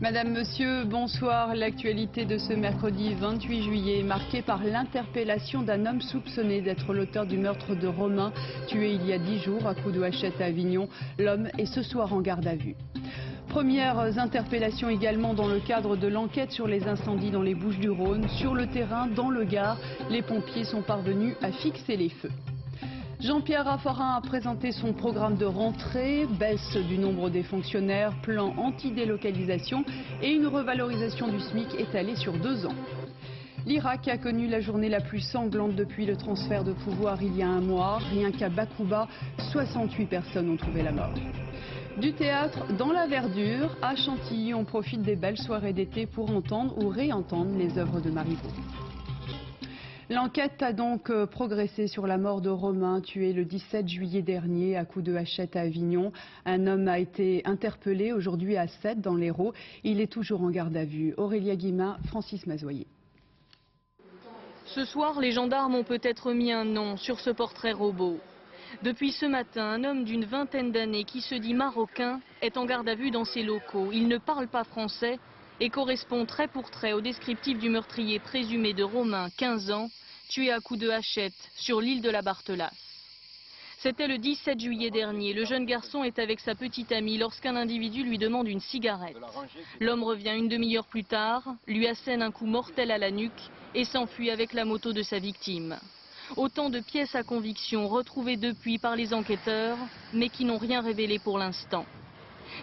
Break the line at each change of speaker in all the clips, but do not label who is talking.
Madame, Monsieur, bonsoir. L'actualité de ce mercredi 28 juillet est marquée par l'interpellation d'un homme soupçonné d'être l'auteur du meurtre de Romain, tué il y a 10 jours à coups de hachette à Avignon. L'homme est ce soir en garde à vue. Premières interpellations également dans le cadre de l'enquête sur les incendies dans les Bouches-du-Rhône. Sur le terrain, dans le Gard, les pompiers sont parvenus à fixer les feux. Jean-Pierre Raffarin a présenté son programme de rentrée, baisse du nombre des fonctionnaires, plan anti-délocalisation et une revalorisation du SMIC étalée sur 2 ans. L'Irak a connu la journée la plus sanglante depuis le transfert de pouvoir il y a un mois. Rien qu'à Bakuba, 68 personnes ont trouvé la mort. Du théâtre dans la verdure, à Chantilly, on profite des belles soirées d'été pour entendre ou réentendre les œuvres de Marivaux. L'enquête a donc progressé sur la mort de Romain, tué le 17 juillet dernier à coups de hachette à Avignon. Un homme a été interpellé aujourd'hui à Sète dans l'Hérault. Il est toujours en garde à vue. Aurélia Guillemin, Francis Mazoyer.
Ce soir, les gendarmes ont peut-être mis un nom sur ce portrait robot. Depuis ce matin, un homme d'une vingtaine d'années qui se dit marocain est en garde à vue dans ses locaux. Il ne parle pas français et correspond trait pour trait au descriptif du meurtrier présumé de Romain, 15 ans, tué à coups de hachette sur l'île de la Barthelasse. C'était le 17 juillet dernier. Le jeune garçon est avec sa petite amie lorsqu'un individu lui demande une cigarette. L'homme revient une demi-heure plus tard, lui assène un coup mortel à la nuque et s'enfuit avec la moto de sa victime. Autant de pièces à conviction retrouvées depuis par les enquêteurs, mais qui n'ont rien révélé pour l'instant.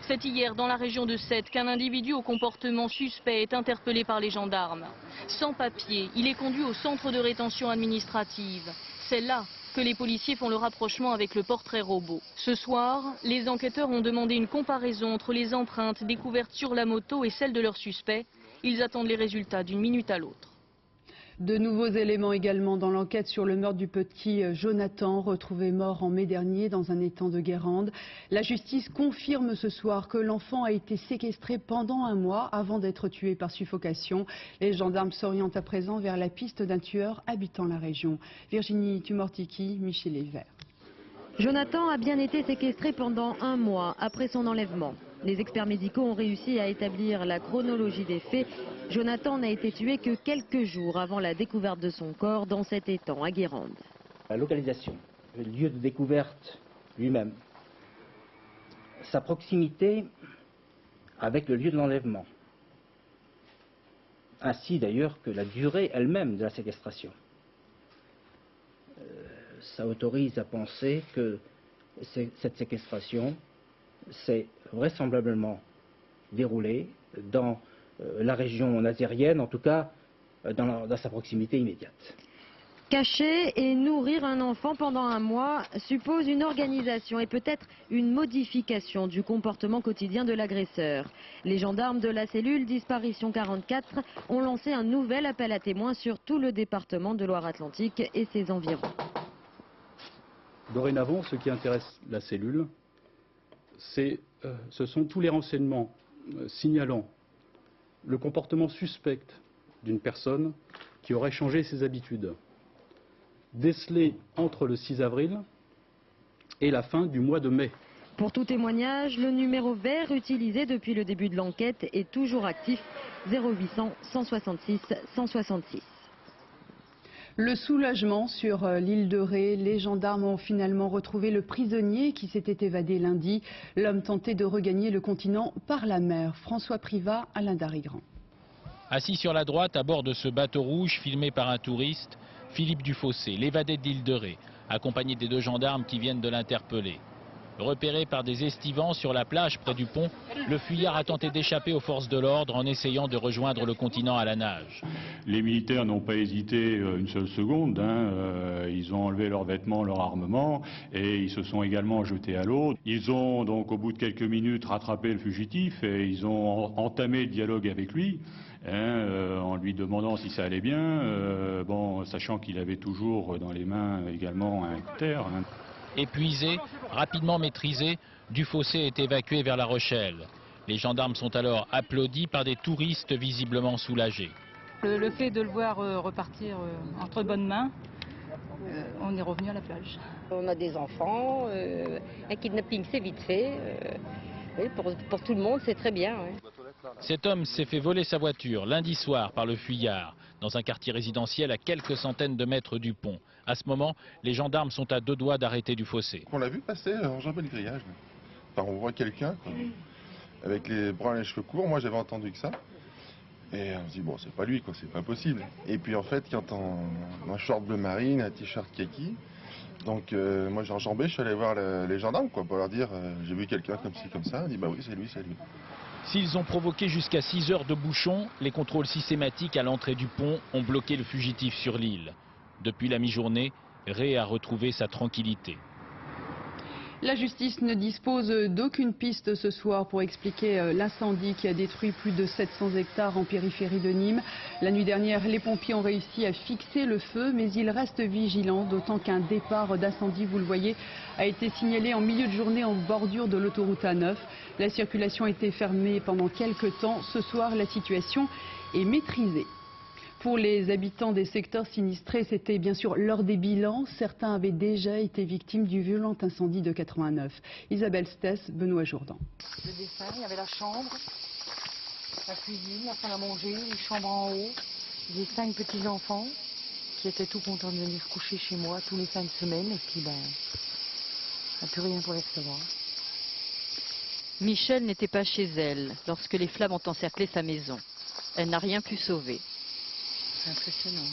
C'est hier dans la région de Sète qu'un individu au comportement suspect est interpellé par les gendarmes. Sans papier, il est conduit au centre de rétention administrative. C'est là que les policiers font le rapprochement avec le portrait robot. Ce soir, les enquêteurs ont demandé une comparaison entre les empreintes découvertes sur la moto et celles de leurs suspects. Ils attendent les résultats d'une minute à l'autre.
De nouveaux éléments également dans l'enquête sur le meurtre du petit Jonathan, retrouvé mort en mai dernier dans un étang de Guérande. La justice confirme ce soir que l'enfant a été séquestré pendant un mois avant d'être tué par suffocation. Les gendarmes s'orientent à présent vers la piste d'un tueur habitant la région. Virginie Tumortiki, Michel Evert.
Jonathan a bien été séquestré pendant un mois après son enlèvement. Les experts médicaux ont réussi à établir la chronologie des faits. Jonathan n'a été tué que quelques jours avant la découverte de son corps dans cet étang à Guérande.
La localisation, le lieu de découverte lui-même, sa proximité avec le lieu de l'enlèvement, ainsi d'ailleurs que la durée elle-même de la séquestration. Ça autorise à penser que cette séquestration s'est vraisemblablement déroulée dans la région nazérienne, en tout cas dans sa proximité immédiate.
Cacher et nourrir un enfant pendant un mois suppose une organisation et peut-être une modification du comportement quotidien de l'agresseur. Les gendarmes de la cellule Disparition 44 ont lancé un nouvel appel à témoins sur tout le département de Loire-Atlantique et ses environs.
Dorénavant, ce qui intéresse la cellule, ce sont tous les renseignements signalant le comportement suspect d'une personne qui aurait changé ses habitudes, décelés entre le 6 avril et la fin du mois de mai.
Pour tout témoignage, le numéro vert utilisé depuis le début de l'enquête est toujours actif, 0800 166 166.
Le soulagement sur l'île de Ré. Les gendarmes ont finalement retrouvé le prisonnier qui s'était évadé lundi. L'homme tentait de regagner le continent par la mer. François Privat, Alain Darigrand.
Assis sur la droite à bord de ce bateau rouge filmé par un touriste, Philippe Dufossé, l'évadé de l'île de Ré, accompagné des 2 gendarmes qui viennent de l'interpeller. Repéré par des estivants sur la plage près du pont, le fuyard a tenté d'échapper aux forces de l'ordre en essayant de rejoindre le continent à la nage.
Les militaires n'ont pas hésité une seule seconde. Ils ont enlevé leurs vêtements, leur armement et ils se sont également jetés à l'eau. Ils ont donc au bout de quelques minutes rattrapé le fugitif et ils ont entamé le dialogue avec lui. En lui demandant si ça allait bien, sachant qu'il avait toujours dans les mains également un cutter.
Épuisé, rapidement maîtrisé, Dufossé est évacué vers La Rochelle. Les gendarmes sont alors applaudis par des touristes visiblement soulagés.
Le fait de le voir repartir entre bonnes mains, on est revenu à la plage.
On a des enfants, un kidnapping c'est vite fait. Pour tout le monde c'est très bien. Ouais.
Cet homme s'est fait voler sa voiture lundi soir par le fuyard, dans un quartier résidentiel à quelques centaines de mètres du pont. À ce moment, les gendarmes sont à 2 doigts d'arrêter Dufossé.
On l'a vu passer enjamber le grillage. Enfin, on voit quelqu'un avec les bras et les cheveux courts. Moi, j'avais entendu que ça. Et on se dit, bon, c'est pas lui, quoi, c'est pas possible. Et puis, en fait, quand un short bleu marine, un t-shirt kaki, donc moi, j'ai enjambé, je suis allé voir les gendarmes, quoi, pour leur dire, j'ai vu quelqu'un comme ci, comme ça. On dit, bah oui, c'est lui, c'est lui.
S'ils ont provoqué jusqu'à 6 heures de bouchons, les contrôles systématiques à l'entrée du pont ont bloqué le fugitif sur l'île. Depuis la mi-journée, Ré a retrouvé sa tranquillité.
La justice ne dispose d'aucune piste ce soir pour expliquer l'incendie qui a détruit plus de 700 hectares en périphérie de Nîmes. La nuit dernière, les pompiers ont réussi à fixer le feu, mais ils restent vigilants, d'autant qu'un départ d'incendie, vous le voyez, a été signalé en milieu de journée en bordure de l'autoroute A9. La circulation a été fermée pendant quelques temps. Ce soir, la situation est maîtrisée. Pour les habitants des secteurs sinistrés, c'était bien sûr l'heure des bilans. Certains avaient déjà été victimes du violent incendie de 89. Isabelle Stess, Benoît Jourdan.
Le dessin, il y avait la chambre, la cuisine, la salle à manger, les chambres en haut. J'ai 5 petits-enfants qui étaient tout contents de venir coucher chez moi tous les 5 semaines. Et puis, on n'a plus rien pour les recevoir.
Michel n'était pas chez elle lorsque les flammes ont encerclé sa maison. Elle n'a rien pu sauver.
C'est impressionnant.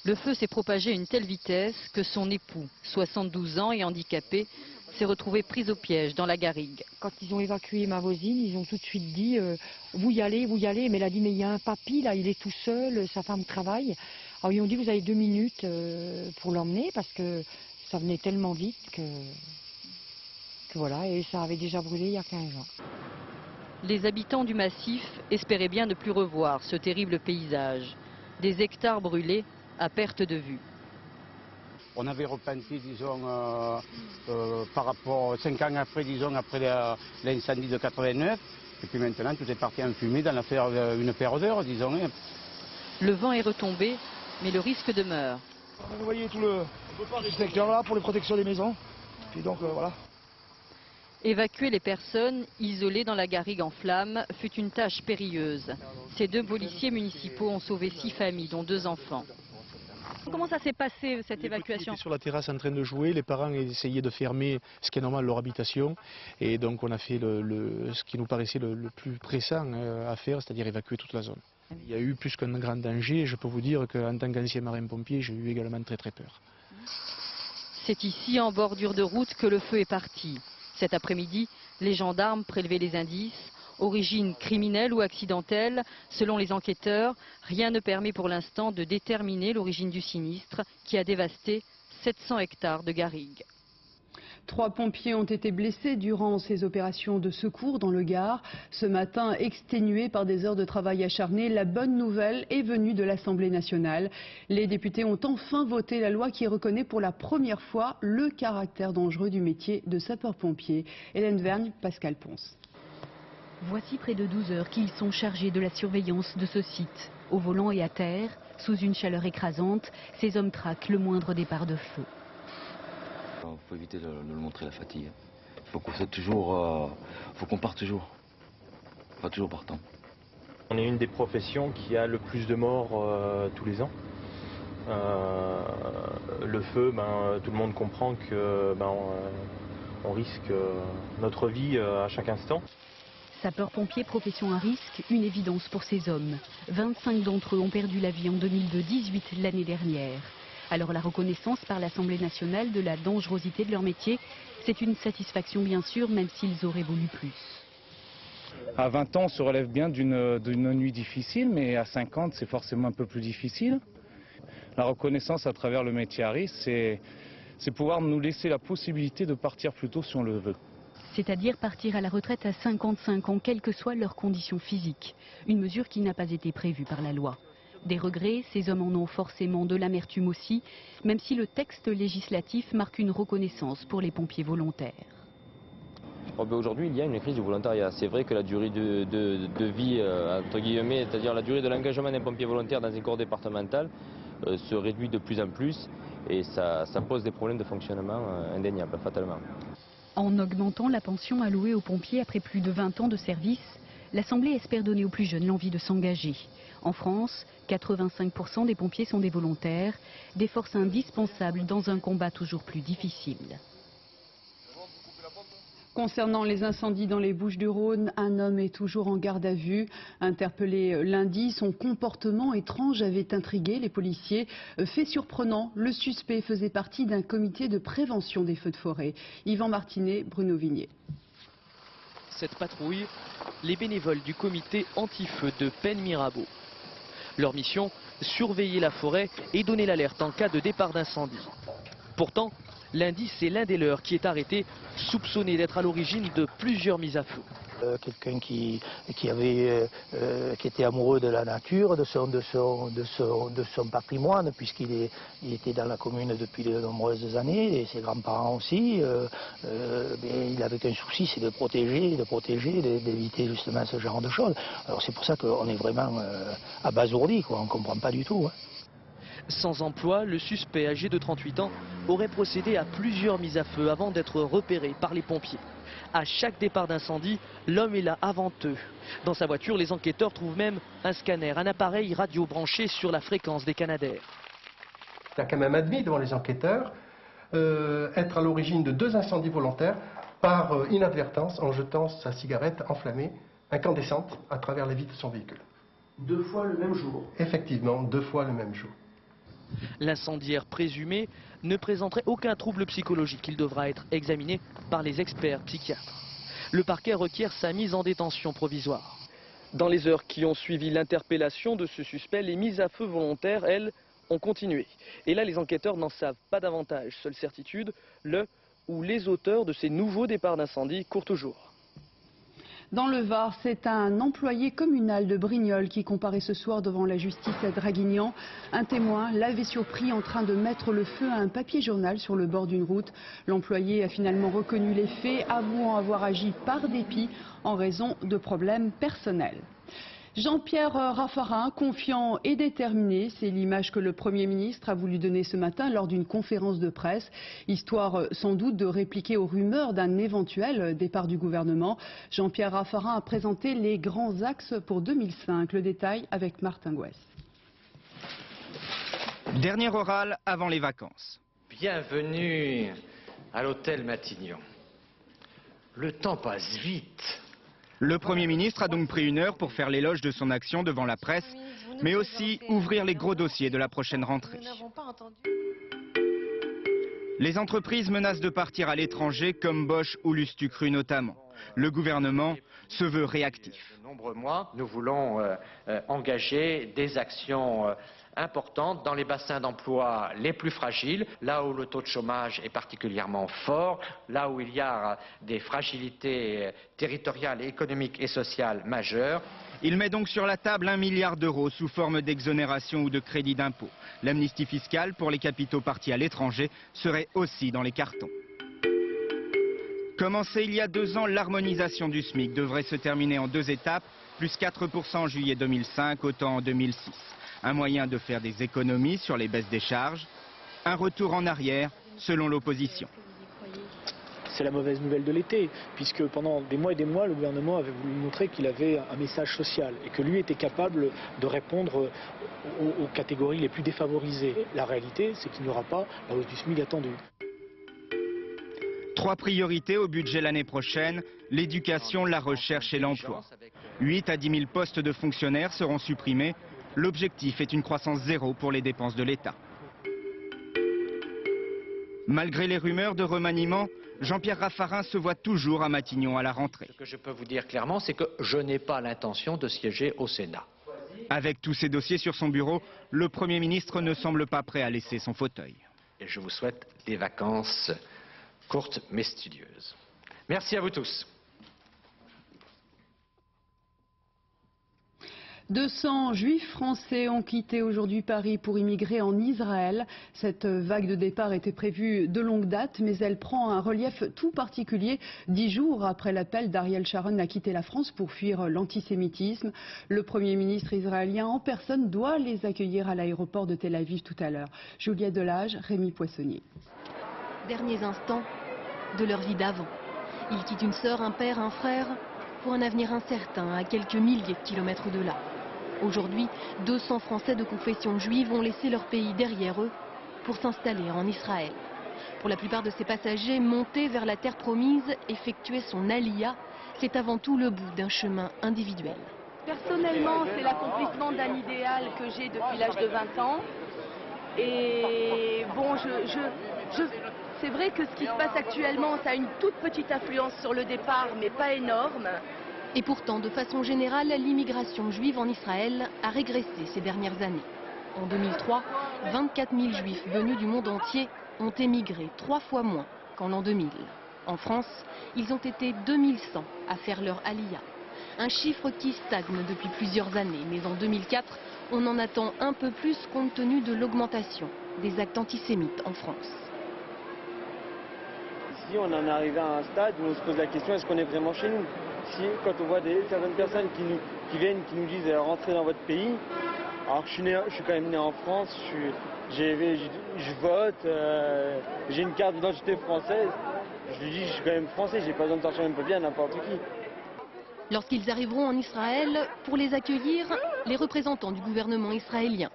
Le feu s'est propagé à une telle vitesse que son époux, 72 ans et handicapé, s'est retrouvé pris au piège dans la garrigue.
Quand ils ont évacué ma voisine, ils ont tout de suite dit vous y allez, mais elle a dit mais il y a un papy là, il est tout seul, sa femme travaille. Alors ils ont dit vous avez 2 minutes pour l'emmener parce que ça venait tellement vite que voilà, et ça avait déjà brûlé il y a 15 ans.
Les habitants du massif espéraient bien ne plus revoir ce terrible paysage. Des hectares brûlés à perte de vue.
On avait repenti, disons, par rapport 5 ans après, disons, après l'incendie de 89. Et puis maintenant, tout est parti en fumée dans l'affaire une paire d'heures, disons.
Le vent est retombé, mais le risque demeure.
Vous voyez tout le secteur là pour les protections des maisons. Puis donc, voilà.
Évacuer les personnes isolées dans la garrigue en flammes fut une tâche périlleuse. Ces 2 policiers municipaux ont sauvé 6 familles, dont 2 enfants. Comment ça s'est passé cette évacuation?
Ils étaient sur la terrasse en train de jouer, les parents essayaient de fermer ce qui est normal leur habitation. Et donc on a fait ce qui nous paraissait le plus pressant à faire, c'est-à-dire évacuer toute la zone. Il y a eu plus qu'un grand danger, et je peux vous dire qu'en tant qu'ancien marin-pompier, j'ai eu également très peur.
C'est ici, en bordure de route, que le feu est parti. Cet après-midi, les gendarmes prélevaient les indices. Origine criminelle ou accidentelle, selon les enquêteurs, rien ne permet pour l'instant de déterminer l'origine du sinistre qui a dévasté 700 hectares de garrigues.
3 pompiers ont été blessés durant ces opérations de secours dans le Gard. Ce matin, exténués par des heures de travail acharné, la bonne nouvelle est venue de l'Assemblée nationale. Les députés ont enfin voté la loi qui reconnaît pour la première fois le caractère dangereux du métier de sapeur-pompier. Hélène Vergne, Pascal Ponce.
Voici près de 12 heures qu'ils sont chargés de la surveillance de ce site. Au volant et à terre, sous une chaleur écrasante, ces hommes traquent le moindre départ de feu.
Il faut éviter de le montrer, la fatigue. Il faut qu'on parte toujours. Pas toujours partant.
On est une des professions qui a le plus de morts tous les ans. Le feu, tout le monde comprend que on risque notre vie à chaque instant.
Sapeurs-pompiers, profession à risque, une évidence pour ces hommes. 25 d'entre eux ont perdu la vie en 2002, 18 l'année dernière. Alors la reconnaissance par l'Assemblée nationale de la dangerosité de leur métier, c'est une satisfaction bien sûr, même s'ils auraient voulu plus.
À 20 ans, on se relève bien d'une nuit difficile, mais à 50, c'est forcément un peu plus difficile. La reconnaissance à travers le métier à risque, c'est pouvoir nous laisser la possibilité de partir plus tôt si on le veut.
C'est-à-dire partir à la retraite à 55 ans, quelles que soient leurs conditions physiques. Une mesure qui n'a pas été prévue par la loi. Des regrets, ces hommes en ont forcément, de l'amertume aussi, même si le texte législatif marque une reconnaissance pour les pompiers volontaires.
Aujourd'hui, il y a une crise du volontariat. C'est vrai que la durée de vie, entre guillemets, c'est-à-dire la durée de l'engagement d'un pompier volontaire dans un corps départemental, se réduit de plus en plus et ça pose des problèmes de fonctionnement indéniables, fatalement.
En augmentant la pension allouée aux pompiers après plus de 20 ans de service, L'Assemblée espère donner aux plus jeunes l'envie de s'engager. En France, 85% des pompiers sont des volontaires, des forces indispensables dans un combat toujours plus difficile.
Concernant les incendies dans les Bouches-du-Rhône, un homme est toujours en garde à vue. Interpellé lundi, son comportement étrange avait intrigué les policiers. Fait surprenant, le suspect faisait partie d'un comité de prévention des feux de forêt. Yvan Martinet, Bruno Vignier.
Cette patrouille, les bénévoles du comité anti-feu de Pennes-Mirabeau. Leur mission, surveiller la forêt et donner l'alerte en cas de départ d'incendie. Pourtant, lundi, c'est l'un des leurs qui est arrêté, soupçonné d'être à l'origine de plusieurs mises à feu.
Quelqu'un qui était amoureux de la nature, de son patrimoine, puisqu'il était dans la commune depuis de nombreuses années, et ses grands-parents aussi. Il avait qu'un souci, c'est de protéger, d'éviter justement ce genre de choses. Alors c'est pour ça qu'on est vraiment abasourdi, quoi. On ne comprend pas du tout. Hein.
Sans emploi, le suspect âgé de 38 ans aurait procédé à plusieurs mises à feu avant d'être repéré par les pompiers. À chaque départ d'incendie, l'homme est là avant eux. Dans sa voiture, les enquêteurs trouvent même un scanner, un appareil radio branché sur la fréquence des canadaires.
Il a quand même admis devant les enquêteurs être à l'origine de 2 incendies volontaires par inadvertance en jetant sa cigarette enflammée, incandescente, à travers les vitres de son véhicule.
2 fois le même jour?
Effectivement, 2 fois le même jour.
L'incendiaire présumé ne présenterait aucun trouble psychologique. Il devra être examiné par les experts psychiatres. Le parquet requiert sa mise en détention provisoire. Dans les heures qui ont suivi l'interpellation de ce suspect, les mises à feu volontaires, elles, ont continué. Et là, les enquêteurs n'en savent pas davantage. Seule certitude, le ou les auteurs de ces nouveaux départs d'incendie courent toujours.
Dans le Var, c'est un employé communal de Brignoles qui comparaît ce soir devant la justice à Draguignan. Un témoin l'avait surpris en train de mettre le feu à un papier journal sur le bord d'une route. L'employé a finalement reconnu les faits, avouant avoir agi par dépit en raison de problèmes personnels. Jean-Pierre Raffarin, confiant et déterminé, c'est l'image que le Premier ministre a voulu donner ce matin lors d'une conférence de presse, histoire sans doute de répliquer aux rumeurs d'un éventuel départ du gouvernement. Jean-Pierre Raffarin a présenté les grands axes pour 2005. Le détail avec Martin Gouès.
Dernier oral avant les vacances.
Bienvenue à l'hôtel Matignon. Le temps passe vite.
Le Premier ministre a donc pris 1 heure pour faire l'éloge de son action devant la presse, mais aussi ouvrir les gros dossiers de la prochaine rentrée. Les entreprises menacent de partir à l'étranger, comme Bosch ou Lustucru notamment. Le gouvernement se veut réactif.
De nombreux mois, nous voulons engager des actions importantes dans les bassins d'emploi les plus fragiles, là où le taux de chômage est particulièrement fort, là où il y a des fragilités territoriales, économiques et sociales majeures.
Il met donc sur la table 1 milliard d'euros sous forme d'exonération ou de crédit d'impôt. L'amnistie fiscale pour les capitaux partis à l'étranger serait aussi dans les cartons. Commencée il y a 2 ans, l'harmonisation du SMIC devrait se terminer en 2 étapes, plus 4% en juillet 2005, autant en 2006. Un moyen de faire des économies sur les baisses des charges, un retour en arrière selon l'opposition.
C'est la mauvaise nouvelle de l'été, puisque pendant des mois et des mois, le gouvernement avait voulu montrer qu'il avait un message social et que lui était capable de répondre aux catégories les plus défavorisées. La réalité, c'est qu'il n'y aura pas la hausse du SMIC attendue.
3 priorités au budget l'année prochaine, l'éducation, la recherche et l'emploi. 8 à 10 000 postes de fonctionnaires seront supprimés. L'objectif est une croissance zéro pour les dépenses de l'État. Malgré les rumeurs de remaniement, Jean-Pierre Raffarin se voit toujours à Matignon à la rentrée.
Ce que je peux vous dire clairement, c'est que je n'ai pas l'intention de siéger au Sénat.
Avec tous ces dossiers sur son bureau, le Premier ministre ne semble pas prêt à laisser son fauteuil.
Et je vous souhaite des vacances courtes mais studieuses. Merci à vous tous.
200 juifs français ont quitté aujourd'hui Paris pour immigrer en Israël. Cette vague de départ était prévue de longue date, mais elle prend un relief tout particulier 10 jours après l'appel d'Ariel Sharon à quitter la France pour fuir l'antisémitisme. Le Premier ministre israélien en personne doit les accueillir à l'aéroport de Tel Aviv tout à l'heure. Juliette Delage, Rémi Poissonnier.
Derniers instants de leur vie d'avant. Ils quittent une sœur, un père, un frère pour un avenir incertain à quelques milliers de kilomètres de là. Aujourd'hui, 200 Français de confession juive ont laissé leur pays derrière eux pour s'installer en Israël. Pour la plupart de ces passagers, monter vers la terre promise, effectuer son aliyah, c'est avant tout le bout d'un chemin individuel.
Personnellement, c'est l'accomplissement d'un idéal que j'ai depuis l'âge de 20 ans. Et bon, c'est vrai que ce qui se passe actuellement, ça a une toute petite influence sur le départ, mais pas énorme.
Et pourtant, de façon générale, l'immigration juive en Israël a régressé ces dernières années. En 2003, 24 000 juifs venus du monde entier ont émigré 3 fois moins qu'en l'an 2000. En France, ils ont été 2100 à faire leur aliyah. Un chiffre qui stagne depuis plusieurs années, mais en 2004, on en attend un peu plus compte tenu de l'augmentation des actes antisémites en France.
Ici, on en est arrivé à un stade où on se pose la question, est-ce qu'on est vraiment chez nous? Si, quand on voit certaines personnes qui viennent, qui nous disent rentrez dans votre pays, alors que je suis quand même né en France, je vote, j'ai une carte d'identité française, je lui dis je suis quand même français, j'ai pas besoin de sortir mes papiers à n'importe qui.
Lorsqu'ils arriveront en Israël, pour les accueillir, les représentants du gouvernement israélien.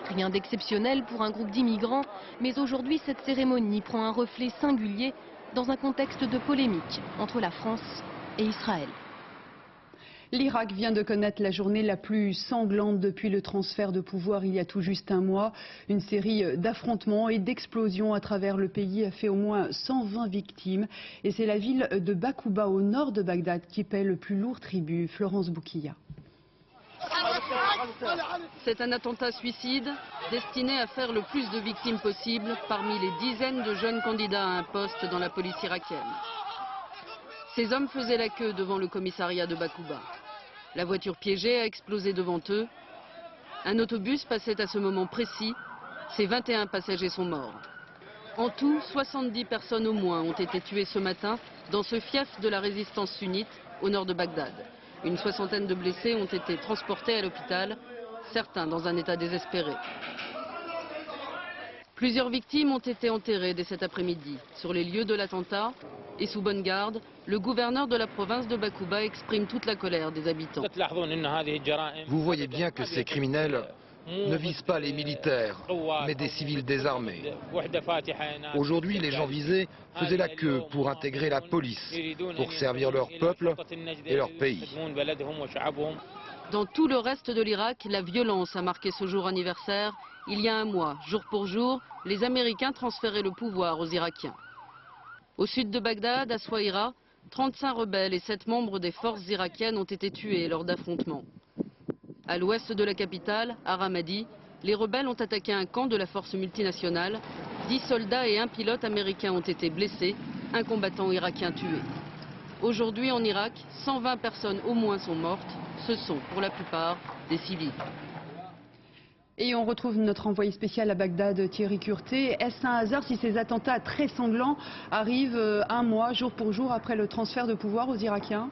Rien d'exceptionnel pour un groupe d'immigrants, mais aujourd'hui cette cérémonie prend un reflet singulier dans un contexte de polémique entre la France et Israël.
L'Irak vient de connaître la journée la plus sanglante depuis le transfert de pouvoir il y a tout juste un mois. Une série d'affrontements et d'explosions à travers le pays a fait au moins 120 victimes. Et c'est la ville de Bakouba au nord de Bagdad qui paie le plus lourd tribut. Florence Boukiya.
C'est un attentat suicide destiné à faire le plus de victimes possible parmi les dizaines de jeunes candidats à un poste dans la police irakienne. Ces hommes faisaient la queue devant le commissariat de Bakouba. La voiture piégée a explosé devant eux. Un autobus passait à ce moment précis. Ses 21 passagers sont morts. En tout, 70 personnes au moins ont été tuées ce matin dans ce fief de la résistance sunnite au nord de Bagdad. Une soixantaine de blessés ont été transportés à l'hôpital, certains dans un état désespéré. Plusieurs victimes ont été enterrées dès cet après-midi. Sur les lieux de l'attentat et sous bonne garde, le gouverneur de la province de Bakouba exprime toute la colère des habitants.
Vous voyez bien que ces criminels ne visent pas les militaires, mais des civils désarmés. Aujourd'hui, les gens visés faisaient la queue pour intégrer la police, pour servir leur peuple et leur pays.
Dans tout le reste de l'Irak, la violence a marqué ce jour anniversaire. Il y a un mois, jour pour jour, les Américains transféraient le pouvoir aux Irakiens. Au sud de Bagdad, à Souaïra, 35 rebelles et 7 membres des forces irakiennes ont été tués lors d'affrontements. À l'ouest de la capitale, à Ramadi, les rebelles ont attaqué un camp de la force multinationale. 10 soldats et un pilote américain ont été blessés, un combattant irakien tué. Aujourd'hui en Irak, 120 personnes au moins sont mortes. Ce sont pour la plupart des civils.
Et on retrouve notre envoyé spécial à Bagdad, Thierry Curté. Est-ce un hasard si ces attentats très sanglants arrivent un mois, jour pour jour, après le transfert de pouvoir aux Irakiens ?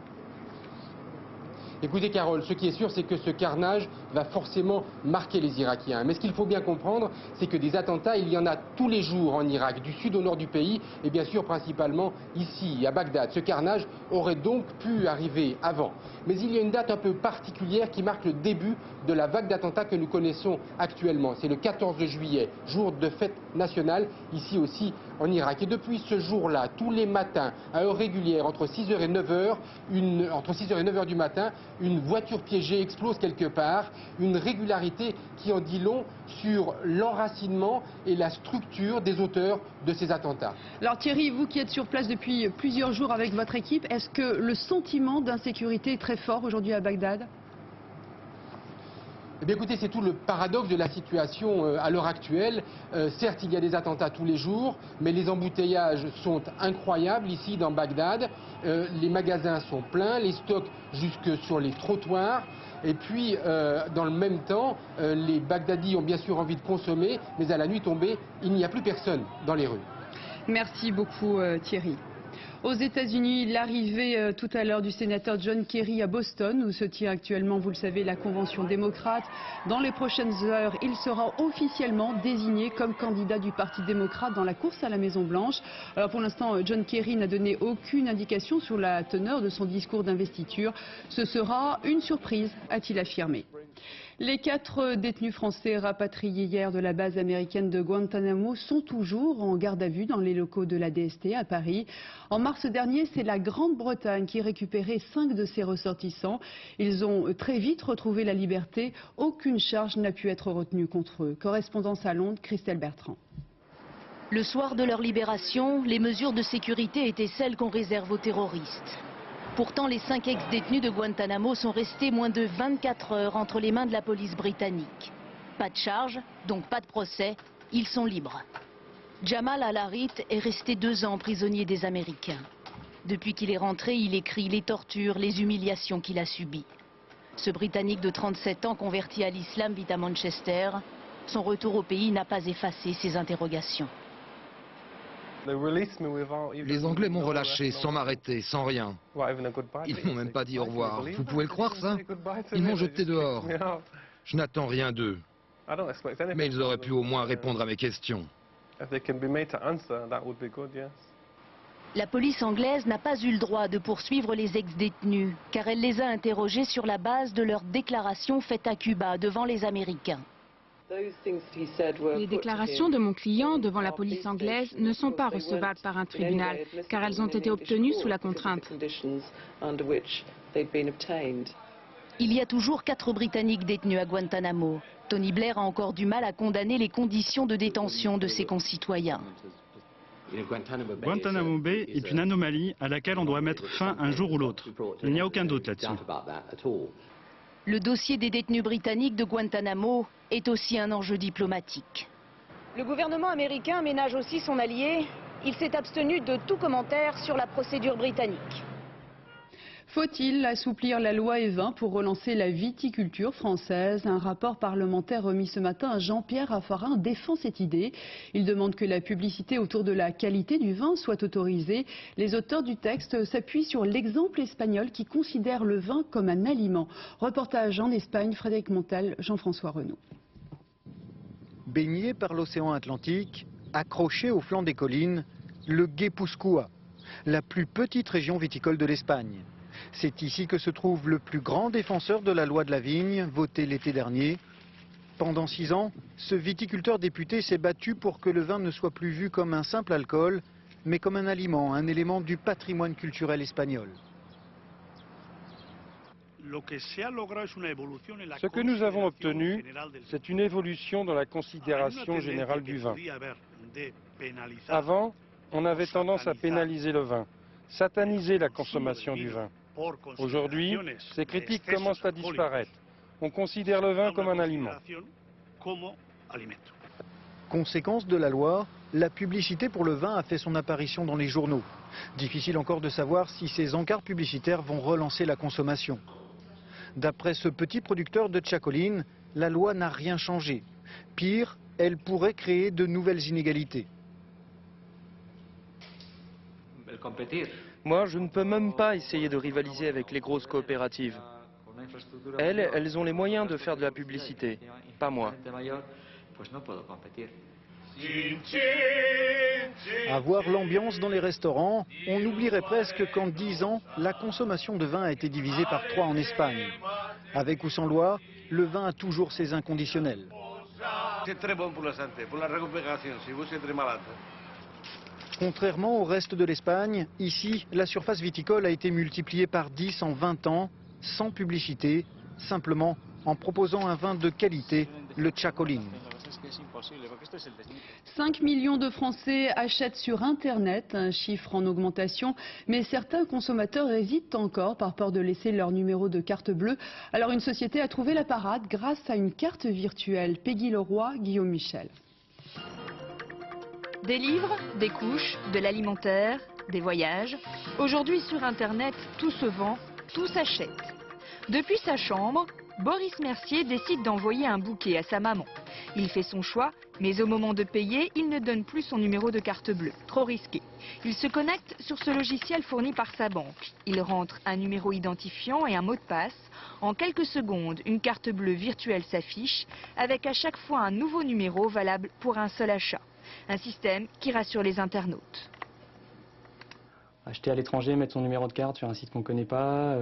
Écoutez Carole, ce qui est sûr, c'est que ce carnage va forcément marquer les Irakiens. Mais ce qu'il faut bien comprendre, c'est que des attentats, il y en a tous les jours en Irak, du sud au nord du pays, et bien sûr principalement ici, à Bagdad. Ce carnage aurait donc pu arriver avant. Mais il y a une date un peu particulière qui marque le début de la vague d'attentats que nous connaissons actuellement. C'est le 14 juillet, jour de fête nationale, ici aussi en Irak. Et depuis ce jour-là, tous les matins, à heure régulière, entre 6h et 9h du matin, une voiture piégée explose quelque part, une régularité qui en dit long sur l'enracinement et la structure des auteurs de ces attentats.
Alors Thierry, vous qui êtes sur place depuis plusieurs jours avec votre équipe, est-ce que le sentiment d'insécurité est très fort aujourd'hui à Bagdad ?
Eh bien écoutez, c'est tout le paradoxe de la situation à l'heure actuelle. Certes, il y a des attentats tous les jours, mais les embouteillages sont incroyables ici dans Bagdad. Les magasins sont pleins, les stocks jusque sur les trottoirs. Et puis, dans le même temps, les Bagdadis ont bien sûr envie de consommer, mais à la nuit tombée, il n'y a plus personne dans les rues.
Merci beaucoup Thierry. Aux États-Unis, l'arrivée tout à l'heure du sénateur John Kerry à Boston, où se tient actuellement, vous le savez, la convention démocrate. Dans les prochaines heures, il sera officiellement désigné comme candidat du Parti démocrate dans la course à la Maison-Blanche. Alors pour l'instant, John Kerry n'a donné aucune indication sur la teneur de son discours d'investiture. Ce sera une surprise, a-t-il affirmé. Les 4 détenus français rapatriés hier de la base américaine de Guantanamo sont toujours en garde à vue dans les locaux de la DST à Paris. En mars dernier, c'est la Grande-Bretagne qui récupérait 5 de ses ressortissants. Ils ont très vite retrouvé la liberté. Aucune charge n'a pu être retenue contre eux. Correspondance à Londres, Christelle Bertrand.
Le soir de leur libération, les mesures de sécurité étaient celles qu'on réserve aux terroristes. Pourtant, les 5 ex-détenus de Guantanamo sont restés moins de 24 heures entre les mains de la police britannique. Pas de charge, donc pas de procès, ils sont libres. Jamal Al-Harit est resté 2 ans prisonnier des Américains. Depuis qu'il est rentré, il écrit les tortures, les humiliations qu'il a subies. Ce Britannique de 37 ans converti à l'islam vit à Manchester. Son retour au pays n'a pas effacé ses interrogations.
Les Anglais m'ont relâché sans m'arrêter, sans rien. Ils m'ont même pas dit au revoir. Vous pouvez le croire, ça? Ils m'ont jeté dehors. Je n'attends rien d'eux. Mais ils auraient pu au moins répondre à mes questions.
La police anglaise n'a pas eu le droit de poursuivre les ex-détenus, car elle les a interrogés sur la base de leurs déclarations faites à Cuba devant les Américains.
Les déclarations de mon client devant la police anglaise ne sont pas recevables par un tribunal, car elles ont été obtenues sous la contrainte.
Il y a toujours 4 Britanniques détenus à Guantanamo. Tony Blair a encore du mal à condamner les conditions de détention de ses concitoyens.
Guantanamo Bay est une anomalie à laquelle on doit mettre fin un jour ou l'autre. Il n'y a aucun doute là-dessus.
Le dossier des détenus britanniques de Guantanamo est aussi un enjeu diplomatique.
Le gouvernement américain ménage aussi son allié. Il s'est abstenu de tout commentaire sur la procédure britannique.
Faut-il assouplir la loi Evin pour relancer la viticulture française? Un rapport parlementaire remis ce matin à Jean-Pierre Raffarin défend cette idée. Il demande que la publicité autour de la qualité du vin soit autorisée. Les auteurs du texte s'appuient sur l'exemple espagnol qui considère le vin comme un aliment. Reportage en Espagne, Frédéric Montal, Jean-François Renaud.
Baigné par l'océan Atlantique, accroché au flanc des collines, le Guipúzcoa, la plus petite région viticole de l'Espagne. C'est ici que se trouve le plus grand défenseur de la loi de la vigne, votée l'été dernier. Pendant 6 ans, ce viticulteur député s'est battu pour que le vin ne soit plus vu comme un simple alcool, mais comme un aliment, un élément du patrimoine culturel espagnol.
Ce que nous avons obtenu, c'est une évolution dans la considération générale du vin. Avant, on avait tendance à pénaliser le vin, sataniser la consommation du vin. Aujourd'hui, ces critiques commencent à disparaître. On considère le vin comme un aliment.
Conséquence de la loi, la publicité pour le vin a fait son apparition dans les journaux. Difficile encore de savoir si ces encarts publicitaires vont relancer la consommation. D'après ce petit producteur de Chacolín, la loi n'a rien changé. Pire, elle pourrait créer de nouvelles inégalités.
Moi, je ne peux même pas essayer de rivaliser avec les grosses coopératives. Elles ont les moyens de faire de la publicité, pas moi.
À voir l'ambiance dans les restaurants, on oublierait presque qu'en 10 ans, la consommation de vin a été divisée par 3 en Espagne. Avec ou sans loi, le vin a toujours ses inconditionnels.
C'est très bon pour la santé, pour la récupération, si vous êtes très malade.
Contrairement au reste de l'Espagne, ici, la surface viticole a été multipliée par 10 en 20 ans, sans publicité, simplement en proposant un vin de qualité, le Chacolín.
5 millions de Français achètent sur Internet, un chiffre en augmentation, mais certains consommateurs hésitent encore par peur de laisser leur numéro de carte bleue. Alors une société a trouvé la parade grâce à une carte virtuelle. Peggy Leroy, Guillaume Michel.
Des livres, des couches, de l'alimentaire, des voyages. Aujourd'hui sur Internet, tout se vend, tout s'achète. Depuis sa chambre, Boris Mercier décide d'envoyer un bouquet à sa maman. Il fait son choix, mais au moment de payer, il ne donne plus son numéro de carte bleue. Trop risqué. Il se connecte sur ce logiciel fourni par sa banque. Il rentre un numéro identifiant et un mot de passe. En quelques secondes, une carte bleue virtuelle s'affiche, avec à chaque fois un nouveau numéro valable pour un seul achat. Un système qui rassure les internautes.
Acheter à l'étranger, mettre son numéro de carte sur un site qu'on ne connaît pas,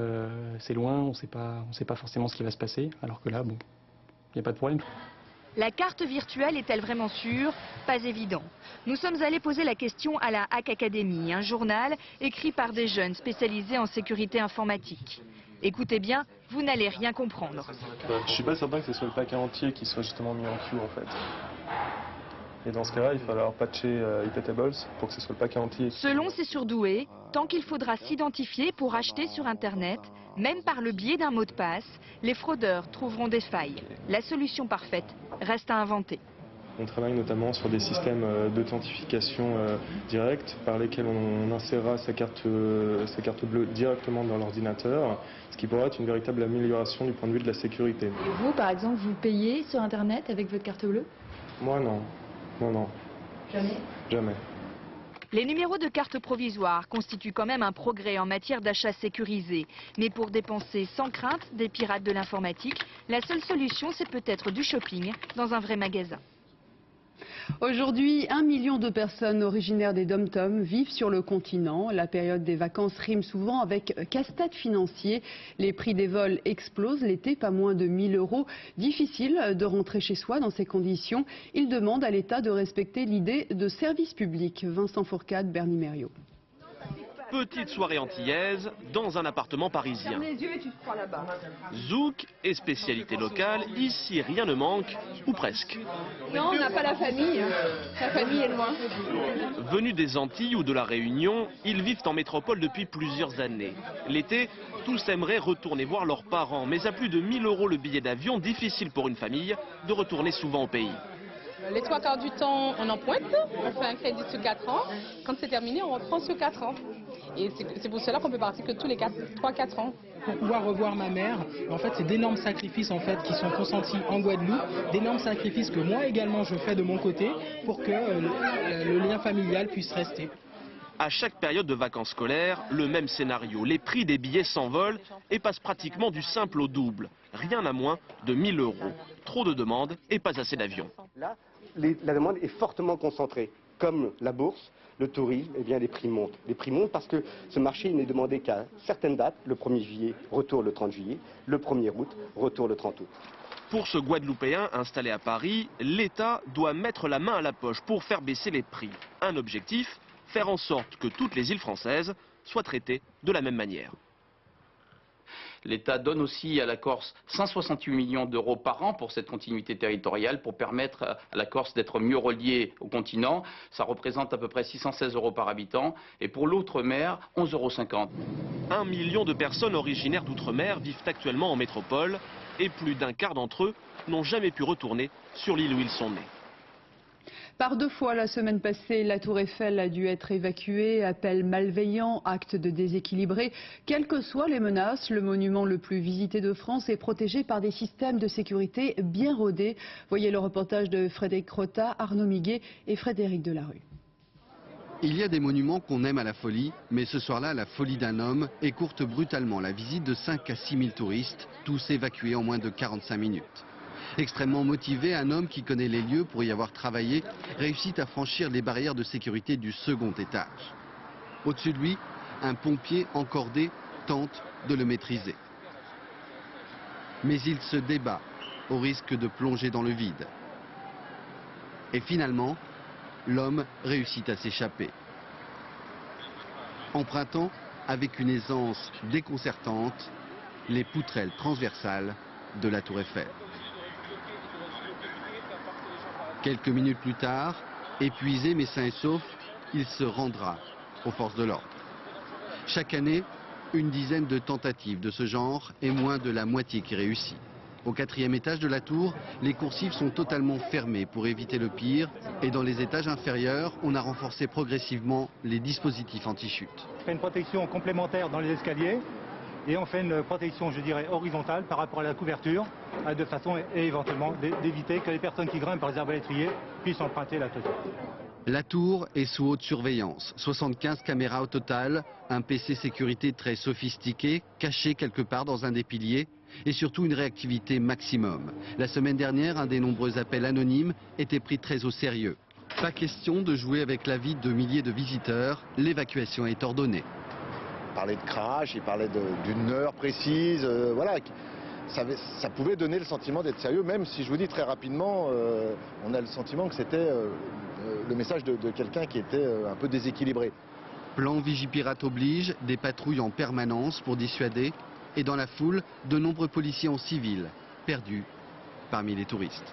c'est loin, on ne sait pas forcément ce qui va se passer, alors que là, bon, il n'y a pas de problème.
La carte virtuelle est-elle vraiment sûre? Pas évident. Nous sommes allés poser la question à la Hack Academy, un journal écrit par des jeunes spécialisés en sécurité informatique. Écoutez bien, vous n'allez rien comprendre.
Je ne suis pas certain que ce soit le paquet entier qui soit justement mis en queue en fait. Et dans ce cas-là, il va falloir patcher Itatables pour que ce soit le paquet entier.
Selon ces surdoués, tant qu'il faudra s'identifier pour acheter sur Internet, même par le biais d'un mot de passe, les fraudeurs trouveront des failles. La solution parfaite reste à inventer.
On travaille notamment sur des systèmes d'authentification directe par lesquels on insérera sa carte bleue directement dans l'ordinateur, ce qui pourrait être une véritable amélioration du point de vue de la sécurité.
Et vous, par exemple, vous payez sur Internet avec votre carte bleue?
Moi, non. Non.
Jamais?
Jamais.
Les numéros de carte provisoire constituent quand même un progrès en matière d'achat sécurisé. Mais pour dépenser sans crainte des pirates de l'informatique, la seule solution, c'est peut-être du shopping dans un vrai magasin.
Aujourd'hui, 1 million de personnes originaires des Dom-Tom vivent sur le continent. La période des vacances rime souvent avec casse-tête financier. Les prix des vols explosent l'été, pas moins de 1 000 €. Difficile de rentrer chez soi dans ces conditions. Ils demandent à l'État de respecter l'idée de service public. Vincent Fourcade, Bernie Mériot.
Petite soirée antillaise dans un appartement parisien. Zouk et spécialité locale, ici rien ne manque, ou presque.
Non, on n'a pas la famille. La famille est loin.
Venus des Antilles ou de la Réunion, ils vivent en métropole depuis plusieurs années. L'été, tous aimeraient retourner voir leurs parents, mais à plus de 1 000 € le billet d'avion, difficile pour une famille de retourner souvent au pays.
Les 3/4 du temps, on emprunte, on fait un crédit sur 4 ans. Quand c'est terminé, on reprend sur 4 ans. Et c'est pour cela qu'on peut partir que tous les 3-4 ans.
Pour pouvoir revoir ma mère, en fait, c'est d'énormes sacrifices en fait, qui sont consentis en Guadeloupe, d'énormes sacrifices que moi également je fais de mon côté pour que le lien familial puisse rester.
À chaque période de vacances scolaires, le même scénario. Les prix des billets s'envolent et passent pratiquement du simple au double. Rien à moins de 1 000 €. Trop de demandes et pas assez d'avions.
Là, la demande est fortement concentrée. Comme la bourse, le tourisme, eh bien les prix montent. Les prix montent parce que ce marché n'est demandé qu'à certaines dates. Le 1er juillet, retour le 30 juillet. Le 1er août, retour le 30 août.
Pour ce Guadeloupéen installé à Paris, l'État doit mettre la main à la poche pour faire baisser les prix. Un objectif, faire en sorte que toutes les îles françaises soient traitées de la même manière.
L'État donne aussi à la Corse 168 millions d'euros par an pour cette continuité territoriale, pour permettre à la Corse d'être mieux reliée au continent. Ça représente à peu près 616 € par habitant. Et pour l'outre-mer, 11,50 €.
1 million de personnes originaires d'outre-mer vivent actuellement en métropole et plus d'un quart d'entre eux n'ont jamais pu retourner sur l'île où ils sont nés.
Par 2 fois la semaine passée, la Tour Eiffel a dû être évacuée. Appel malveillant, acte de déséquilibré. Quelles que soient les menaces, le monument le plus visité de France est protégé par des systèmes de sécurité bien rodés. Voyez le reportage de Frédéric Rota, Arnaud Miguet et Frédéric Delarue.
Il y a des monuments qu'on aime à la folie, mais ce soir-là, la folie d'un homme écourte brutalement la visite de 5 à 6 000 touristes, tous évacués en moins de 45 minutes. Extrêmement motivé, un homme qui connaît les lieux pour y avoir travaillé réussit à franchir les barrières de sécurité du second étage. Au-dessus de lui, un pompier encordé tente de le maîtriser. Mais il se débat au risque de plonger dans le vide. Et finalement, l'homme réussit à s'échapper. Empruntant avec une aisance déconcertante les poutrelles transversales de la Tour Eiffel. Quelques minutes plus tard, épuisé mais sain et sauf, il se rendra aux forces de l'ordre. Chaque année, une dizaine de tentatives de ce genre et moins de la moitié qui réussit. Au 4e étage de la tour, les coursives sont totalement fermées pour éviter le pire. Et dans les étages inférieurs, on a renforcé progressivement les dispositifs anti-chute.
On fait une protection complémentaire dans les escaliers
et on fait une protection, je dirais, horizontale par rapport à la couverture, de façon éventuellement d'éviter que les personnes qui grimpent par les arbalétriers puissent emprunter la toiture.
La tour est sous haute surveillance. 75 caméras au total, un PC sécurité très sophistiqué, caché quelque part dans un des piliers, et surtout une réactivité maximum. La semaine dernière, un des nombreux appels anonymes était pris très au sérieux. Pas question de jouer avec la vie de milliers de visiteurs, l'évacuation est ordonnée.
Il parlait de crash, il parlait d'une heure précise, voilà. Ça pouvait donner le sentiment d'être sérieux, même si je vous dis très rapidement, on a le sentiment que c'était le message de quelqu'un qui était un peu déséquilibré.
Plan Vigipirate oblige, des patrouilles en permanence pour dissuader, et dans la foule, de nombreux policiers en civil, perdus parmi les touristes.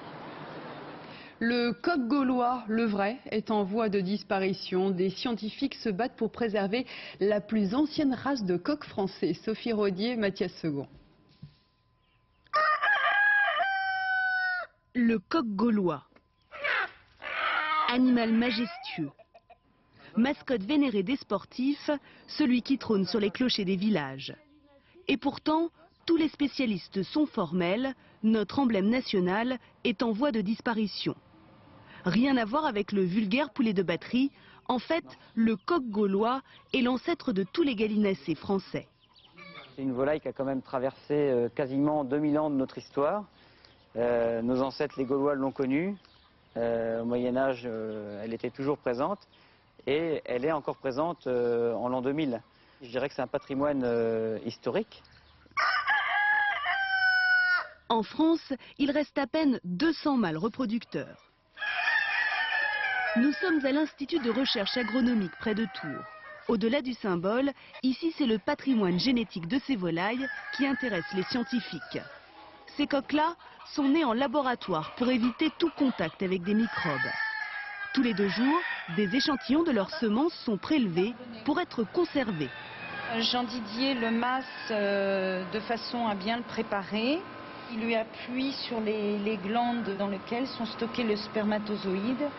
Le coq gaulois, le vrai, est en voie de disparition. Des scientifiques se battent pour préserver la plus ancienne race de coqs français. Sophie Rodier, Mathias Second.
Le coq gaulois. Animal majestueux. Mascotte vénérée des sportifs, celui qui trône sur les clochers des villages. Et pourtant, tous les spécialistes sont formels, notre emblème national est en voie de disparition. Rien à voir avec le vulgaire poulet de batterie, en fait, le coq gaulois est l'ancêtre de tous les gallinacés français.
C'est une volaille qui a quand même traversé quasiment 2000 ans de notre histoire. Nos ancêtres, les Gaulois, l'ont connue. Au Moyen-Âge, elle était toujours présente et elle est encore présente en l'an 2000. Je dirais que c'est un patrimoine historique.
En France, il reste à peine 200 mâles reproducteurs. Nous sommes à l'Institut de recherche agronomique près de Tours. Au-delà du symbole, ici c'est le patrimoine génétique de ces volailles qui intéresse les scientifiques. Ces coqs-là sont nés en laboratoire pour éviter tout contact avec des microbes. Tous les 2 jours, des échantillons de leurs semences sont prélevés pour être conservés.
Jean-Didier le masse de façon à bien le préparer. Il lui appuie sur les glandes dans lesquelles sont stockés les spermatozoïdes.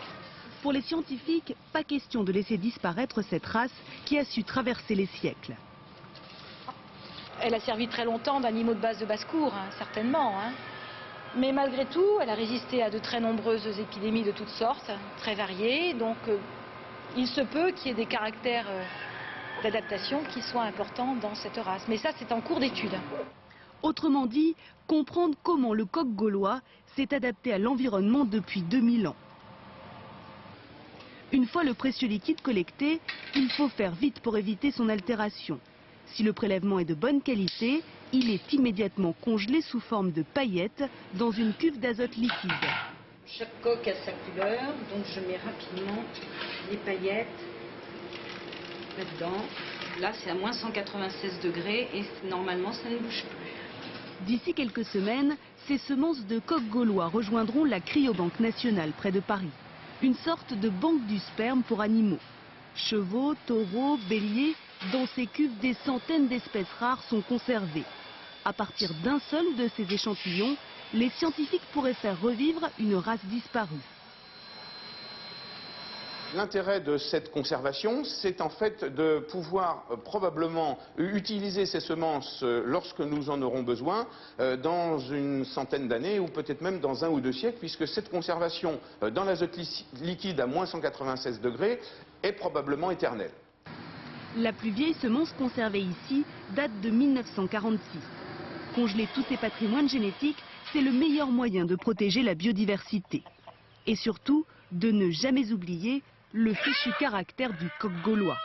Pour les scientifiques, pas question de laisser disparaître cette race qui a su traverser les siècles.
Elle a servi très longtemps d'animaux de base de basse-cour, certainement. Mais malgré tout, elle a résisté à de très nombreuses épidémies de toutes sortes, très variées. Donc il se peut qu'il y ait des caractères d'adaptation qui soient importants dans cette race. Mais ça, c'est en cours d'étude.
Autrement dit, comprendre comment le coq gaulois s'est adapté à l'environnement depuis 2000 ans. Une fois le précieux liquide collecté, il faut faire vite pour éviter son altération. Si le prélèvement est de bonne qualité, il est immédiatement congelé sous forme de paillettes dans une cuve d'azote liquide.
Chaque coq a sa couleur, donc je mets rapidement les paillettes là-dedans. Là, c'est à moins 196 degrés et normalement, ça ne bouge plus.
D'ici quelques semaines, ces semences de coq gaulois rejoindront la cryobanque nationale près de Paris. Une sorte de banque du sperme pour animaux. Chevaux, taureaux, béliers, dans ces cuves, des centaines d'espèces rares sont conservées. À partir d'un seul de ces échantillons, les scientifiques pourraient faire revivre une race disparue.
L'intérêt de cette conservation, c'est en fait de pouvoir probablement utiliser ces semences lorsque nous en aurons besoin dans une centaine d'années ou peut-être même dans 1 ou 2 siècles, puisque cette conservation dans l'azote liquide à moins 196 degrés est probablement éternelle.
La plus vieille semence conservée ici date de 1946. Congeler tous ces patrimoines génétiques, c'est le meilleur moyen de protéger la biodiversité. Et surtout, de ne jamais oublier le fichu caractère du coq gaulois.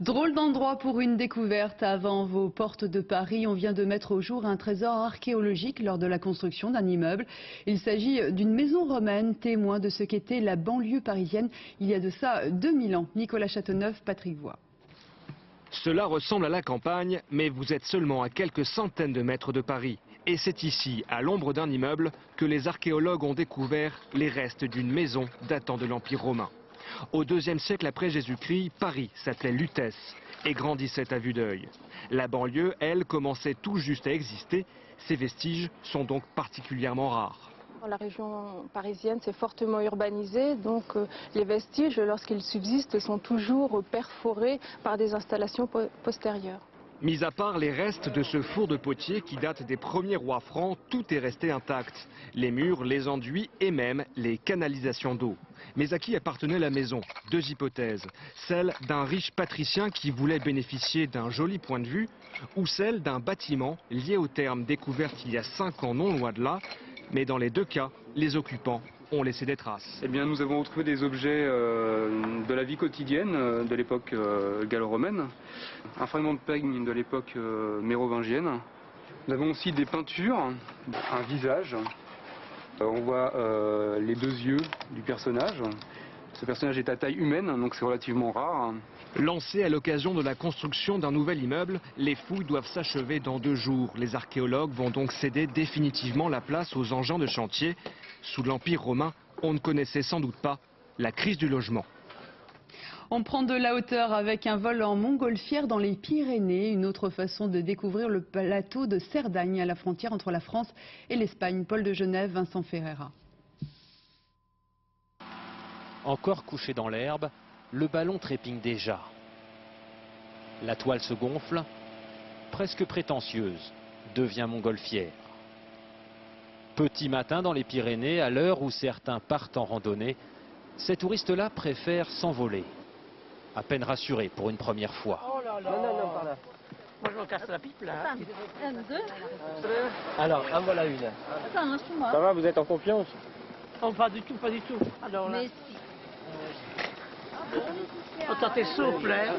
Drôle d'endroit pour une découverte avant vos portes de Paris. On vient de mettre au jour un trésor archéologique lors de la construction d'un immeuble. Il s'agit d'une maison romaine, témoin de ce qu'était la banlieue parisienne il y a de ça 2000 ans. Nicolas Châteauneuf, Patrick Voix.
Cela ressemble à la campagne, mais vous êtes seulement à quelques centaines de mètres de Paris. Et c'est ici, à l'ombre d'un immeuble, que les archéologues ont découvert les restes d'une maison datant de l'Empire romain. Au IIe siècle après Jésus-Christ, Paris s'appelait Lutèce et grandissait à vue d'œil. La banlieue, elle, commençait tout juste à exister. Ces vestiges sont donc particulièrement rares.
La région parisienne, c'est fortement urbanisé, donc les vestiges, lorsqu'ils subsistent, sont toujours perforés par des installations postérieures.
Mis à part les restes de ce four de potier qui date des premiers rois francs, tout est resté intact. Les murs, les enduits et même les canalisations d'eau. Mais à qui appartenait la maison? Deux hypothèses. Celle d'un riche patricien qui voulait bénéficier d'un joli point de vue, ou celle d'un bâtiment lié aux thermes découvertes il y a 5 ans non loin de là. Mais dans les deux cas, les occupants ont laissé des traces.
Eh bien, nous avons retrouvé des objets de la vie quotidienne de l'époque gallo-romaine, un fragment de peigne de l'époque mérovingienne. Nous avons aussi des peintures, un visage. On voit les deux yeux du personnage. Ce personnage est à taille humaine, donc c'est relativement rare.
Lancés à l'occasion de la construction d'un nouvel immeuble, les fouilles doivent s'achever dans 2 jours. Les archéologues vont donc céder définitivement la place aux engins de chantier. Sous l'Empire romain, on ne connaissait sans doute pas la crise du logement.
On prend de la hauteur avec un vol en montgolfière dans les Pyrénées, une autre façon de découvrir le plateau de Cerdagne à la frontière entre la France et l'Espagne. Paul de Genève, Vincent Ferreira.
Encore couché dans l'herbe, le ballon trépigne déjà. La toile se gonfle, presque prétentieuse, devient montgolfière. Petit matin dans les Pyrénées, à l'heure où certains partent en randonnée, ces touristes-là préfèrent s'envoler. À peine rassurés pour une première fois.
Oh là là. Non, par là. Moi je me casse la pipe là. Un, deux.
Alors, en voilà une.
Attends, lâche-moi.
Ça va, vous êtes en confiance?
Oh, pas du tout, pas du tout. Alors là.
Mais si.
Oh, toi t'es souple, hein.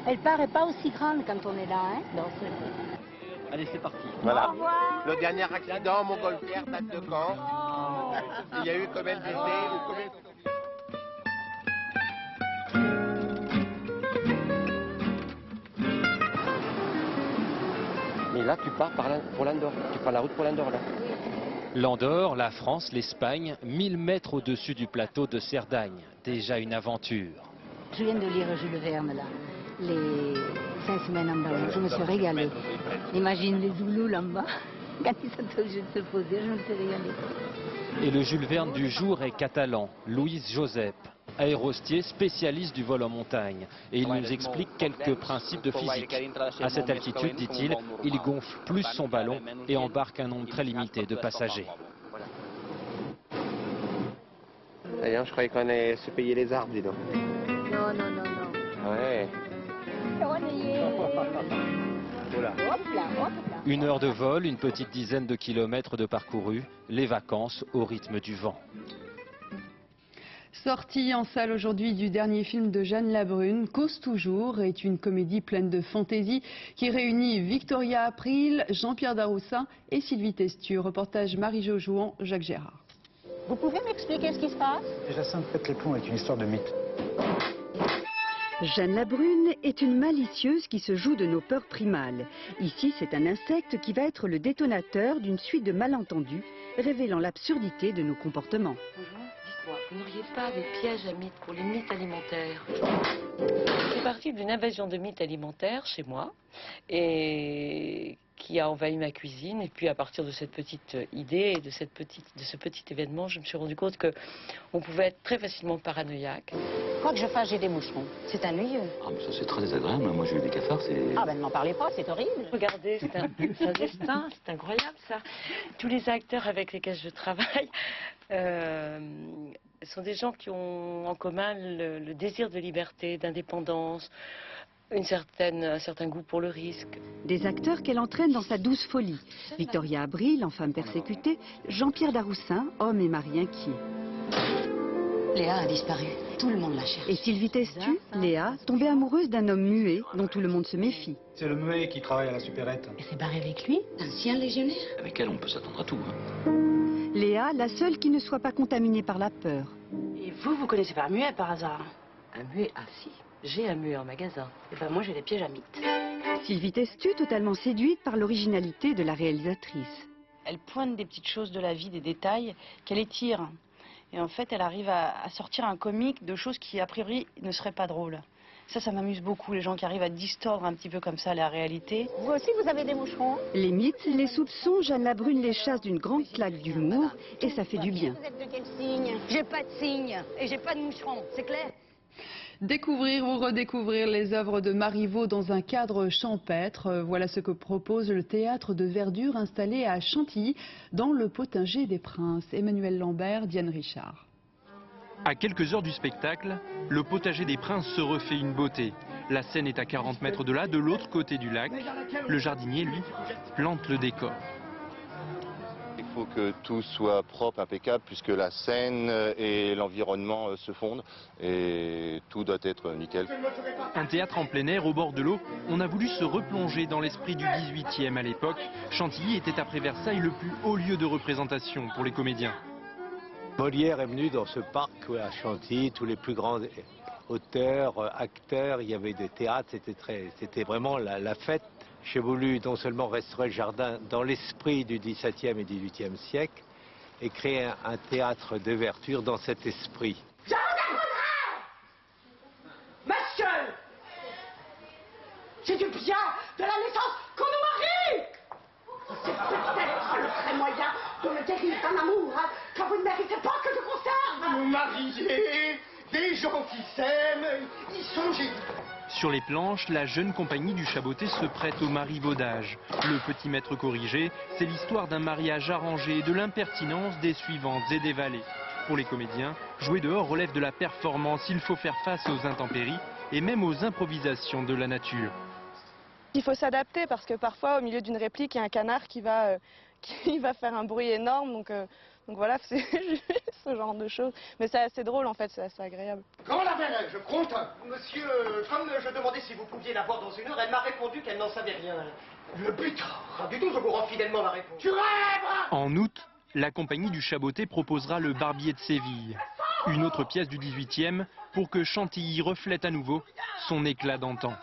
Elle paraît pas aussi grande quand on est là, hein.
Non, c'est vrai.
Allez, c'est parti.
Voilà. Au revoir.
Le dernier accident en montgolfière date de quand? Il y a eu combien de décès ou combien...
Mais là, tu pars pour l'Andorre. Tu prends la route pour l'Andorre, là. L'Andorre, la France, l'Espagne, 1000 mètres au-dessus du plateau de Cerdagne. Déjà une aventure.
Je viens de lire Jules Verne, là. Les 5 semaines en bas. Je me suis régalée. Imagine les Zoulous là en bas. Quand ils sont obligés de se poser, je me suis régalée.
Et le Jules Verne du jour est catalan, Louis Josep, aérostier spécialiste du vol en montagne. Et il nous explique quelques principes de physique. À cette altitude, dit-il, il gonfle plus son ballon et embarque un nombre très limité de passagers.
D'ailleurs, je croyais qu'on allait se payer les arbres, dis donc.
Non, non, non, non.
Ouais.
Une heure de vol, une petite dizaine de kilomètres de parcouru, les vacances au rythme du vent.
Sortie en salle aujourd'hui du dernier film de Jeanne Labrune, Cause toujours, est une comédie pleine de fantaisie qui réunit Victoria Abril, Jean-Pierre Daroussin et Sylvie Testu. Reportage Marie-Jo Jouan, Jacques Gérard.
Vous pouvez m'expliquer ce qui se passe?
Jacinthe pète les plombs est une histoire de mythe.
Jeanne Labrune est une malicieuse qui se joue de nos peurs primales. Ici, c'est un insecte qui va être le détonateur d'une suite de malentendus, révélant l'absurdité de nos comportements.
Dites-moi, vous n'auriez pas des pièges à mythes pour les mythes alimentaires? C'est parti d'une invasion de mythes alimentaires chez moi, et qui a envahi ma cuisine. Et puis à partir de cette petite idée et de ce petit événement, je me suis rendu compte qu'on pouvait être très facilement paranoïaque.
Quoi que je fasse, j'ai des moucherons. C'est ennuyeux.
Ah, mais ça c'est très désagréable. Moi j'ai eu des cafards, c'est...
Ah ben ne m'en parlez pas, c'est horrible.
Regardez, c'est un destin, c'est incroyable ça. Tous les acteurs avec lesquels je travaille sont des gens qui ont en commun le désir de liberté, d'indépendance, un certain goût pour le risque.
Des acteurs qu'elle entraîne dans sa douce folie. Victoria Abril, en femme persécutée, Jean-Pierre Daroussin, homme et mari inquiet.
Léa a disparu. Tout le monde la cherche.
Et Sylvie Testu, Léa, tombée amoureuse d'un homme muet dont tout le monde se méfie.
C'est le muet qui travaille à la supérette.
Elle s'est barrée avec lui, ancien légionnaire.
Avec elle, on peut s'attendre à tout.
Léa, la seule qui ne soit pas contaminée par la peur.
Et vous connaissez pas un muet par hasard? Un muet, ah si. J'ai un muet en magasin. Et ben moi j'ai des pièges à mythes.
Sylvie Testu, totalement séduite par l'originalité de la réalisatrice.
Elle pointe des petites choses de la vie, des détails, qu'elle étire. Et en fait, elle arrive à sortir un comique de choses qui, a priori, ne seraient pas drôles.
Ça m'amuse beaucoup, les gens qui arrivent à distordre un petit peu comme ça la réalité.
Vous aussi, vous avez des moucherons?
Les mythes, les soupçons, Jeanne Labrune les chasse d'une grande claque d'humour et ça fait du bien.
Vous êtes de quel signe? J'ai pas de signe et j'ai pas de moucherons, c'est clair?
Découvrir ou redécouvrir les œuvres de Marivaux dans un cadre champêtre, voilà ce que propose le théâtre de verdure installé à Chantilly, dans le Potinger des Princes. Emmanuel Lambert, Diane Richard.
À quelques heures du spectacle, le Potager des Princes se refait une beauté. La scène est à 40 mètres de là, de l'autre côté du lac. Le jardinier, lui, plante le décor.
Il faut que tout soit propre, impeccable, puisque la scène et l'environnement se fondent et tout doit être nickel.
Un théâtre en plein air au bord de l'eau, on a voulu se replonger dans l'esprit du 18e à l'époque. Chantilly était après Versailles le plus haut lieu de représentation pour les comédiens.
Molière est venu dans ce parc à Chantilly, tous les plus grands auteurs, acteurs, il y avait des théâtres, c'était vraiment la fête. J'ai voulu non seulement restaurer le jardin dans l'esprit du XVIIe et XVIIIe siècle et créer un théâtre de verdure dans cet esprit.
Je vous apprendrai, monsieur, j'ai du bien de la naissance qu'on nous marie. C'est peut-être le vrai moyen de me guérir d'un amour quand vous ne méritez pas que je conserve. Vous mariez des gens qui s'aiment, ils sont géniaux.
Sur les planches, la jeune compagnie du Chaboté se prête au marivaudage. Le petit maître corrigé, c'est l'histoire d'un mariage arrangé et de l'impertinence des suivantes et des valets. Pour les comédiens, jouer dehors relève de la performance, il faut faire face aux intempéries et même aux improvisations de la nature.
Il faut s'adapter parce que parfois au milieu d'une réplique il y a un canard qui va faire un bruit énorme, donc voilà, c'est ce genre de choses. Mais c'est assez drôle en fait, c'est assez agréable.
Quand la belle, je compte. Monsieur, comme je demandais si vous pouviez la voir dans une heure, elle m'a répondu qu'elle n'en savait rien. Le but, rien du tout, je vous rends fidèlement la réponse. Tu rêves!
En août, la compagnie du Chaboté proposera le Barbier de Séville, une autre pièce du 18e pour que Chantilly reflète à nouveau son éclat d'antan.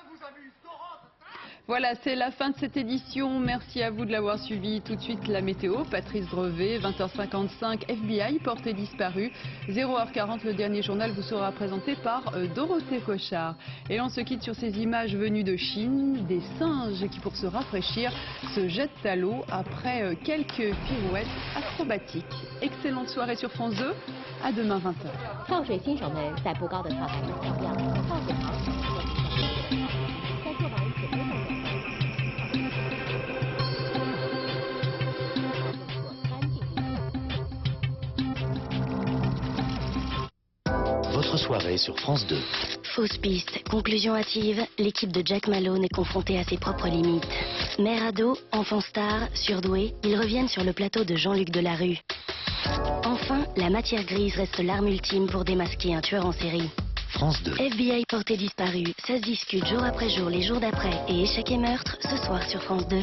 Voilà, c'est la fin de cette édition. Merci à vous de l'avoir suivi. Tout de suite, la météo. Patrice Drevet, 20h55, FBI, portée disparue. 0h40, le dernier journal vous sera présenté par Dorothée Cochard. Et on se quitte sur ces images venues de Chine, des singes qui, pour se rafraîchir, se jettent à l'eau après quelques pirouettes acrobatiques. Excellente soirée sur France 2. À demain, 20h.
跳水新手们在不高的跳台漂亮跳水旁在做完准备动作。
Votre soirée sur France 2.
Fausse piste, conclusion hâtive, l'équipe de Jack Malone est confrontée à ses propres limites. Mère ado, enfant star, surdoué, ils reviennent sur le plateau de Jean-Luc Delarue. Enfin, la matière grise reste l'arme ultime pour démasquer un tueur en série.
France 2.
FBI porté disparu, ça se discute jour après jour, les jours d'après, et échec et meurtre ce soir sur France 2.